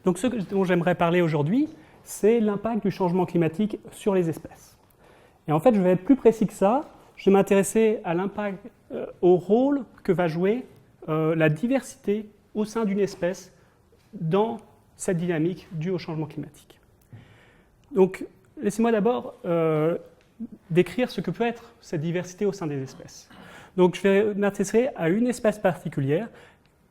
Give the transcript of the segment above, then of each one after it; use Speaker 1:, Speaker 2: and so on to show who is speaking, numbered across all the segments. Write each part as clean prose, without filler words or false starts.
Speaker 1: Donc ce dont j'aimerais parler aujourd'hui, c'est l'impact du changement climatique sur les espèces. Et en fait, je vais être plus précis que ça. Je vais m'intéresser à l'impact, au rôle que va jouer la diversité au sein d'une espèce dans cette dynamique due au changement climatique. Donc, laissez-moi d'abord décrire ce que peut être cette diversité au sein des espèces. Donc, je vais m'intéresser à une espèce particulière,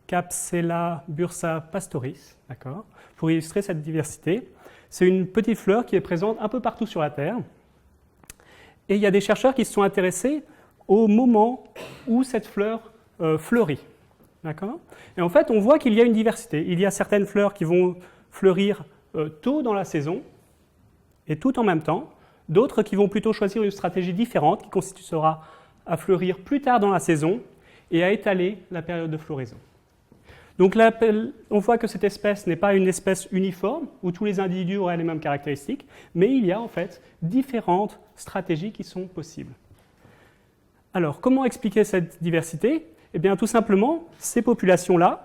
Speaker 1: Capsella bursa pastoris, d'accord, pour illustrer cette diversité. C'est une petite fleur qui est présente un peu partout sur la Terre. Et il y a des chercheurs qui se sont intéressés au moment où cette fleur fleurit. D'accord ? Et en fait, on voit qu'il y a une diversité. Il y a certaines fleurs qui vont fleurir tôt dans la saison et tout en même temps. D'autres qui vont plutôt choisir une stratégie différente qui consistera à fleurir plus tard dans la saison et à étaler la période de floraison. Donc là, on voit que cette espèce n'est pas une espèce uniforme où tous les individus auraient les mêmes caractéristiques, mais il y a en fait différentes stratégies qui sont possibles. Alors, comment expliquer cette diversité ? Eh bien, tout simplement, ces populations-là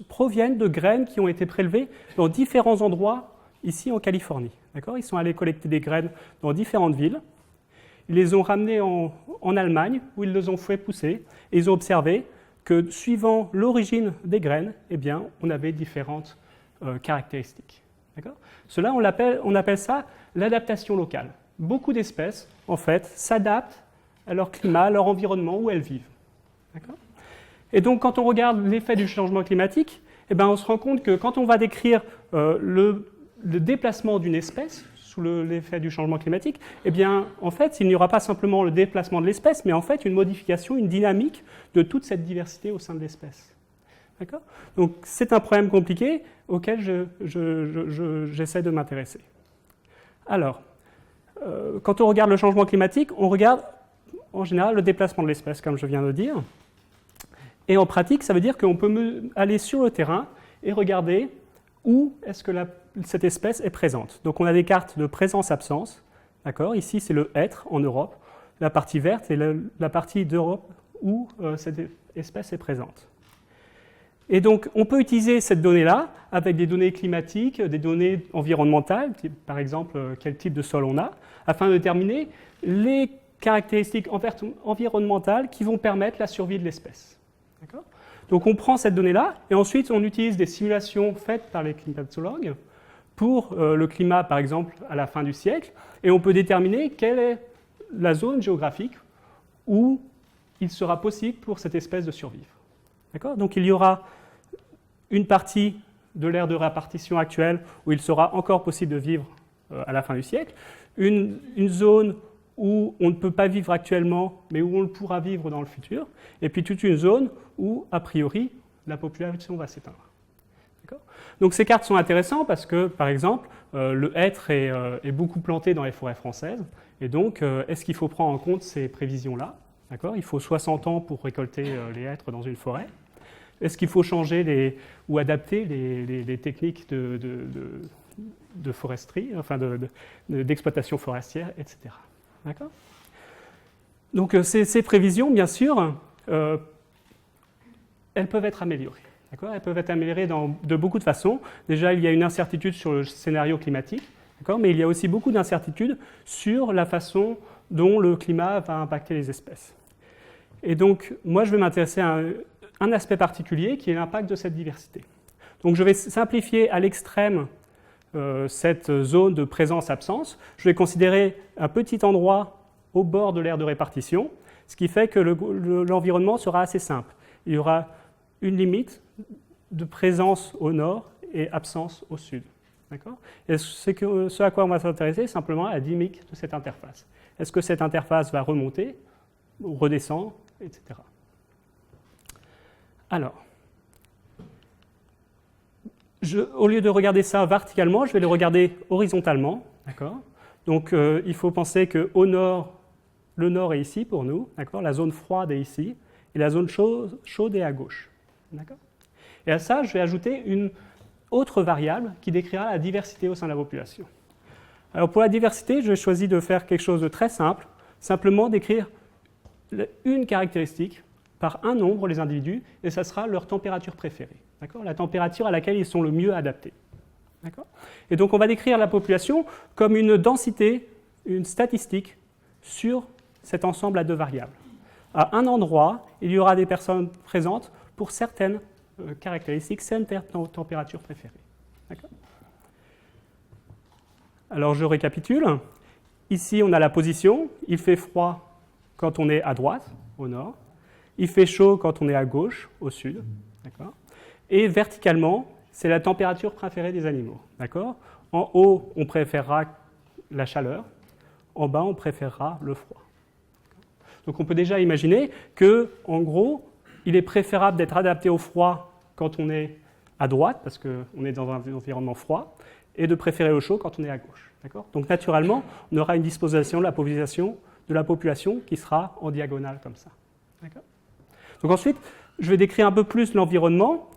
Speaker 1: proviennent de graines qui ont été prélevées dans différents endroits ici en Californie. D'accord ? Ils sont allés collecter des graines dans différentes villes. Ils les ont ramenées en Allemagne, où ils les ont fait pousser, et ils ont observé que suivant l'origine des graines, eh bien, on avait différentes caractéristiques. D'accord ? Cela, on appelle ça l'adaptation locale. Beaucoup d'espèces, en fait, s'adaptent à leur climat, à leur environnement où elles vivent. D'accord ? Et donc, quand on regarde l'effet du changement climatique, eh bien, on se rend compte que quand on va décrire le déplacement d'une espèce sous l'effet du changement climatique, eh bien, en fait, il n'y aura pas simplement le déplacement de l'espèce, mais en fait une modification, une dynamique de toute cette diversité au sein de l'espèce. D'accord ? Donc, c'est un problème compliqué auquel j'essaie de m'intéresser. Alors, quand on regarde le changement climatique, on regarde en général le déplacement de l'espèce, comme je viens de dire. Et en pratique, ça veut dire qu'on peut aller sur le terrain et regarder où est-ce que cette espèce est présente. Donc on a des cartes de présence-absence. D'accord ? Ici, c'est le être en Europe. La partie verte est la partie d'Europe où cette espèce est présente. Et donc, on peut utiliser cette donnée-là avec des données climatiques, des données environnementales, par exemple, quel type de sol on a, afin de déterminer les caractéristiques environnementales qui vont permettre la survie de l'espèce. D'accord ? Donc, on prend cette donnée-là et ensuite, on utilise des simulations faites par les climatologues pour le climat, par exemple, à la fin du siècle, et on peut déterminer quelle est la zone géographique où il sera possible pour cette espèce de survivre. D'accord ? Donc, il y aura une partie de l'ère de répartition actuelle où il sera encore possible de vivre à la fin du siècle, une zone où on ne peut pas vivre actuellement, mais où on le pourra vivre dans le futur, et puis toute une zone où, a priori, la population va s'éteindre. D'accord ? Donc ces cartes sont intéressantes parce que, par exemple, le hêtre est beaucoup planté dans les forêts françaises, et donc, est-ce qu'il faut prendre en compte ces prévisions-là ? D'accord ? Il faut 60 ans pour récolter les hêtres dans une forêt. Est-ce qu'il faut changer ou adapter les techniques de foresterie, enfin d'exploitation forestière, etc. D'accord ? Donc ces prévisions, bien sûr, elles peuvent être améliorées. D'accord ? Elles peuvent être améliorées de beaucoup de façons. Déjà, il y a une incertitude sur le scénario climatique, d'accord ? Mais il y a aussi beaucoup d'incertitudes sur la façon dont le climat va impacter les espèces. Et donc, moi, je vais m'intéresser à un aspect particulier qui est l'impact de cette diversité. Donc, je vais simplifier à l'extrême cette zone de présence-absence. Je vais considérer un petit endroit au bord de l'aire de répartition, ce qui fait que l'environnement sera assez simple. Il y aura une limite de présence au nord et absence au sud. D'accord ? Et ce à quoi on va s'intéresser, c'est simplement à la dynamique de cette interface. Est-ce que cette interface va remonter ou redescendre, etc. Alors, au lieu de regarder ça verticalement, je vais le regarder horizontalement. D'accord ? Donc, il faut penser qu'au nord, le nord est ici pour nous. D'accord ? La zone froide est ici. Et la zone chaude est à gauche. D'accord ? Et à ça, je vais ajouter une autre variable qui décrira la diversité au sein de la population. Alors, pour la diversité, j'ai choisi de faire quelque chose de très simple, simplement d'écrire une caractéristique par un nombre, les individus, et ça sera leur température préférée. la température à laquelle ils sont le mieux adaptés. Et donc on va décrire la population comme une densité, une statistique sur cet ensemble à deux variables. À un endroit, il y aura des personnes présentes pour certaines caractéristiques, certaines températures préférées. Alors je récapitule. Ici, on a la position. Il fait froid quand on est à droite, au nord. Il fait chaud quand on est à gauche, au sud. Et verticalement, c'est la température préférée des animaux. En haut, on préférera la chaleur. En bas, on préférera le froid. Donc on peut déjà imaginer que, en gros, il est préférable d'être adapté au froid quand on est à droite, parce qu'on est dans un environnement froid, et de préférer au chaud quand on est à gauche. Donc naturellement, on aura une disposition de la population qui sera en diagonale comme ça. Donc ensuite, je vais décrire un peu plus l'environnement.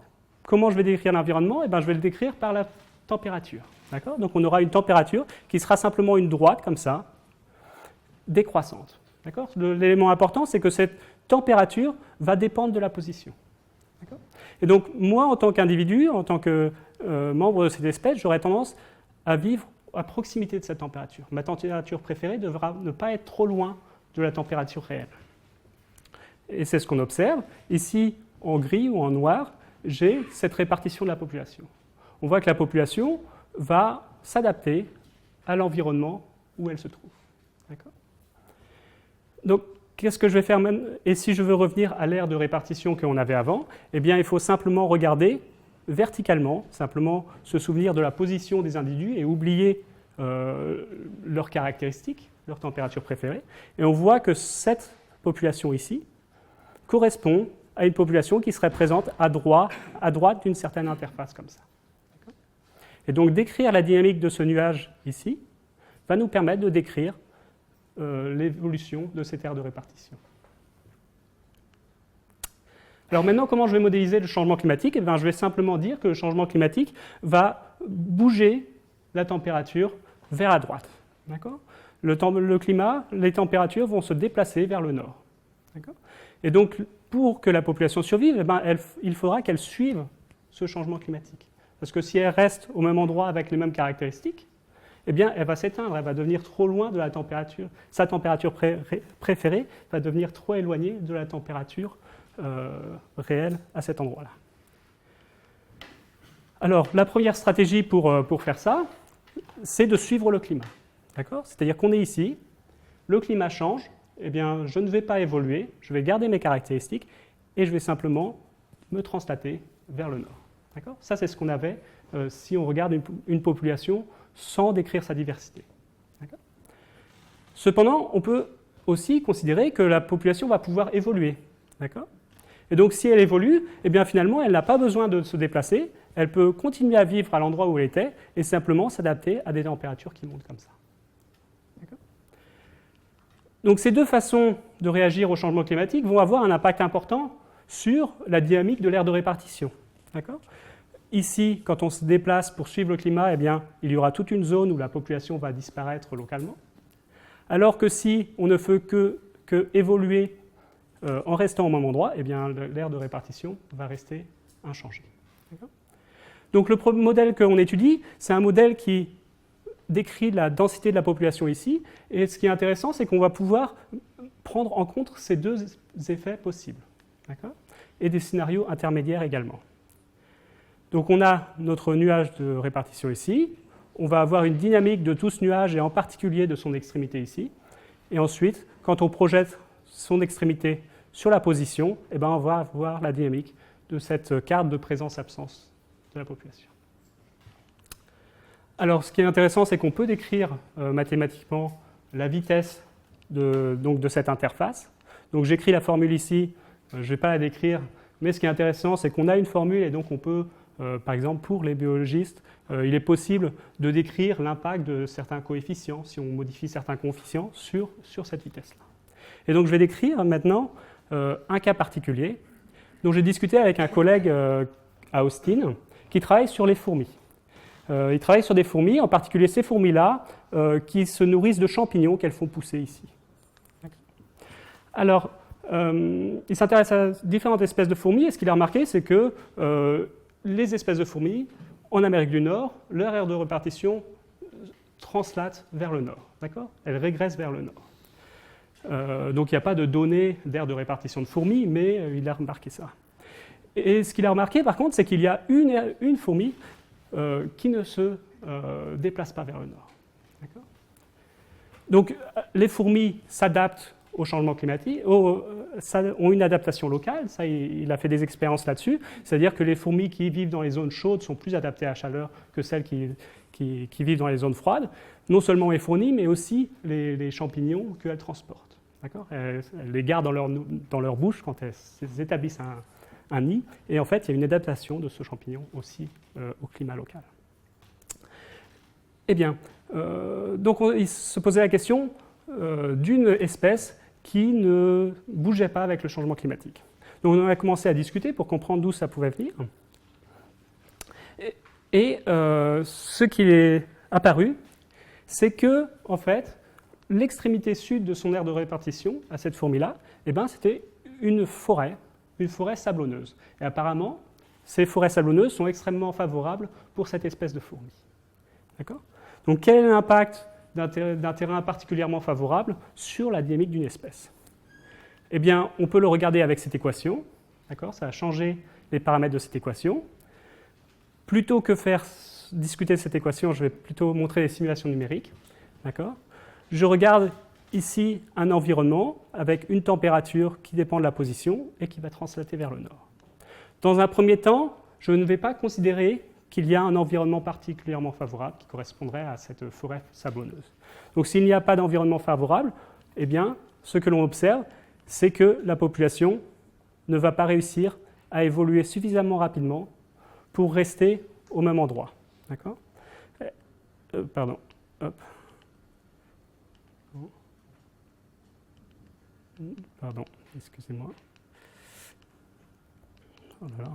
Speaker 1: Comment je vais décrire l'environnement? Je vais le décrire par la température. Donc on aura une température qui sera simplement une droite comme ça, décroissante. L'élément important, c'est que cette température va dépendre de la position. Et donc, moi, en tant qu'individu, en tant que membre de cette espèce, j'aurais tendance à vivre à proximité de cette température. Ma température préférée devra ne pas être trop loin de la température réelle. Et c'est ce qu'on observe. Ici, en gris ou en noir, j'ai cette répartition de la population. On voit que la population va s'adapter à l'environnement où elle se trouve. Donc, qu'est-ce que je vais faire maintenant? Et si je veux revenir à l'ère de répartition qu'on avait avant, il faut simplement regarder verticalement, simplement se souvenir de la position des individus et oublier leurs caractéristiques, leur température préférée. Et on voit que cette population ici correspond à une population qui serait présente à droite d'une certaine interface comme ça. Et donc, décrire la dynamique de ce nuage ici va nous permettre de décrire l'évolution de cette aire de répartition. Alors maintenant, comment je vais modéliser le changement climatique? Je vais simplement dire que le changement climatique va bouger la température vers la droite. Le climat, les températures vont se déplacer vers le nord. Et donc, pour que la population survive, il faudra qu'elle suive ce changement climatique. Parce que si elle reste au même endroit avec les mêmes caractéristiques, elle va s'éteindre, elle va devenir trop loin de la température. Sa température préférée va devenir trop éloignée de la température réelle à cet endroit-là. Alors, la première stratégie pour faire ça, c'est de suivre le climat. C'est-à-dire qu'on est ici, le climat change, je ne vais pas évoluer, je vais garder mes caractéristiques et je vais simplement me translater vers le nord. Ça, c'est ce qu'on avait si on regarde une population sans décrire sa diversité. Cependant, on peut aussi considérer que la population va pouvoir évoluer. Et donc, si elle évolue, finalement, elle n'a pas besoin de se déplacer, elle peut continuer à vivre à l'endroit où elle était et simplement s'adapter à des températures qui montent comme ça. Donc, ces deux façons de réagir au changement climatique vont avoir un impact important sur la dynamique de l'aire de répartition. Ici, quand on se déplace pour suivre le climat, il y aura toute une zone où la population va disparaître localement. Alors que si on ne fait que évoluer en restant au même endroit, l'aire de répartition va rester inchangée. Donc le modèle qu'on étudie, c'est un modèle qui décrit la densité de la population ici. Et ce qui est intéressant, c'est qu'on va pouvoir prendre en compte ces deux effets possibles. Et des scénarios intermédiaires également. Donc on a notre nuage de répartition ici, on va avoir une dynamique de tout ce nuage et en particulier de son extrémité ici. Et ensuite, quand on projette son extrémité sur la position, on va avoir la dynamique de cette carte de présence-absence de la population. Alors ce qui est intéressant, c'est qu'on peut décrire mathématiquement la vitesse de cette interface. Donc j'écris la formule ici, je ne vais pas la décrire, mais ce qui est intéressant, c'est qu'on a une formule et donc on peut par exemple, pour les biologistes, il est possible de décrire l'impact de certains coefficients, si on modifie certains coefficients, sur cette vitesse-là. Et donc, je vais décrire maintenant un cas particulier dont j'ai discuté avec un collègue à Austin qui travaille sur les fourmis. Il travaille sur des fourmis, en particulier ces fourmis-là, qui se nourrissent de champignons qu'elles font pousser ici. Alors, il s'intéresse à différentes espèces de fourmis, et ce qu'il a remarqué, c'est que les espèces de fourmis, en Amérique du Nord, leur aire de répartition translate vers le nord. D'accord ? Elle régresse vers le nord. Donc il n'y a pas de données d'aire de répartition de fourmis, mais il a remarqué ça. Et ce qu'il a remarqué, par contre, c'est qu'il y a une fourmi qui ne se déplace pas vers le nord. D'accord ? Donc les fourmis s'adaptent au changement climatique, ont une adaptation locale, ça il a fait des expériences là-dessus, c'est-à-dire que les fourmis qui vivent dans les zones chaudes sont plus adaptées à la chaleur que celles qui vivent dans les zones froides, non seulement les fourmis, mais aussi les champignons qu'elles transportent. D'accord ? Elles les gardent dans leur bouche quand elles établissent un nid, et en fait il y a une adaptation de ce champignon aussi au climat local. Eh bien, donc il se posait la question d'une espèce qui ne bougeait pas avec le changement climatique. Donc on a commencé à discuter pour comprendre d'où ça pouvait venir. Et ce qui est apparu, c'est que, en fait, l'extrémité sud de son aire de répartition, à cette fourmi-là, eh ben, c'était une forêt sablonneuse. Et apparemment, ces forêts sablonneuses sont extrêmement favorables pour cette espèce de fourmi. D'accord ? Donc quel est l'impact d'un terrain particulièrement favorable sur la dynamique d'une espèce ? Eh bien, on peut le regarder avec cette équation. D'accord ? Ça a changé les paramètres de cette équation. Plutôt que faire discuter cette équation, je vais plutôt montrer les simulations numériques. D'accord ? Je regarde ici un environnement avec une température qui dépend de la position et qui va translater vers le nord. Dans un premier temps, je ne vais pas considérer qu'il y a un environnement particulièrement favorable qui correspondrait à cette forêt sablonneuse. Donc s'il n'y a pas d'environnement favorable, eh bien, ce que l'on observe, c'est que la population ne va pas réussir à évoluer suffisamment rapidement pour rester au même endroit. D'accord ? Pardon. Hop. Pardon, excusez-moi. Oh là là.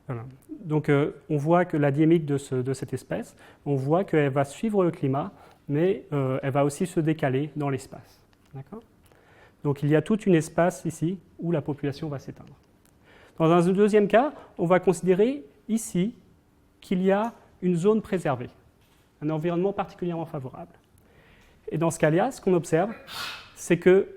Speaker 1: Voilà. Donc on voit que la dynamique de cette espèce, on voit qu'elle va suivre le climat, mais elle va aussi se décaler dans l'espace. D'accord ? Donc il y a tout un espace ici où la population va s'éteindre. Dans un deuxième cas, on va considérer ici qu'il y a une zone préservée, un environnement particulièrement favorable. Et dans ce cas-là, ce qu'on observe, c'est que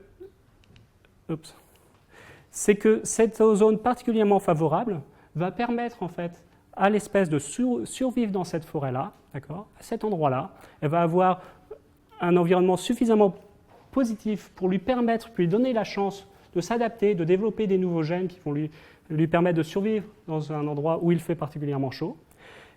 Speaker 1: cette zone particulièrement favorable va permettre en fait à l'espèce de survivre dans cette forêt-là, d'accord, à cet endroit-là. Elle va avoir un environnement suffisamment positif pour lui permettre, pour lui donner la chance de s'adapter, de développer des nouveaux gènes qui vont lui permettre de survivre dans un endroit où il fait particulièrement chaud.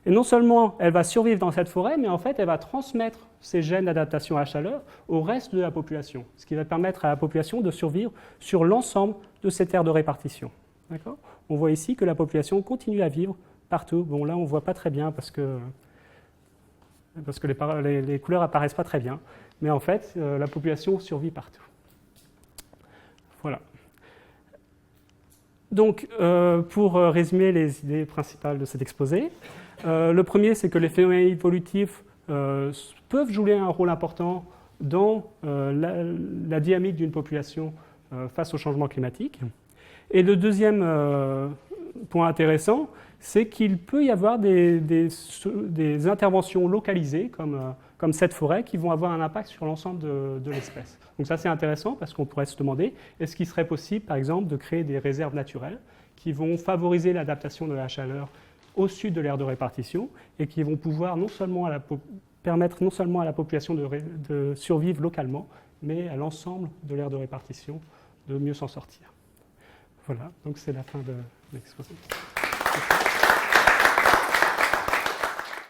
Speaker 1: Et non seulement elle va survivre dans cette forêt, mais en fait elle va transmettre ces gènes d'adaptation à la chaleur au reste de la population, ce qui va permettre à la population de survivre sur l'ensemble de cette aire de répartition. D'accord ? On voit ici que la population continue à vivre partout. Bon, là on ne voit pas très bien parce que les couleurs apparaissent pas très bien, mais en fait la population survit partout. Voilà. Donc, pour résumer les idées principales de cet exposé, le premier, c'est que les phénomènes évolutifs peuvent jouer un rôle important dans la dynamique d'une population face au changement climatique. Et le deuxième point intéressant, c'est qu'il peut y avoir des interventions localisées, comme cette forêt, qui vont avoir un impact sur l'ensemble de l'espèce. Donc ça, c'est intéressant parce qu'on pourrait se demander, est-ce qu'il serait possible, par exemple, de créer des réserves naturelles qui vont favoriser l'adaptation de la chaleur au sud de l'aire de répartition et qui vont pouvoir permettre non seulement à la population de survivre localement, mais à l'ensemble de l'aire de répartition de mieux s'en sortir. Voilà, donc c'est la fin de l'exposé.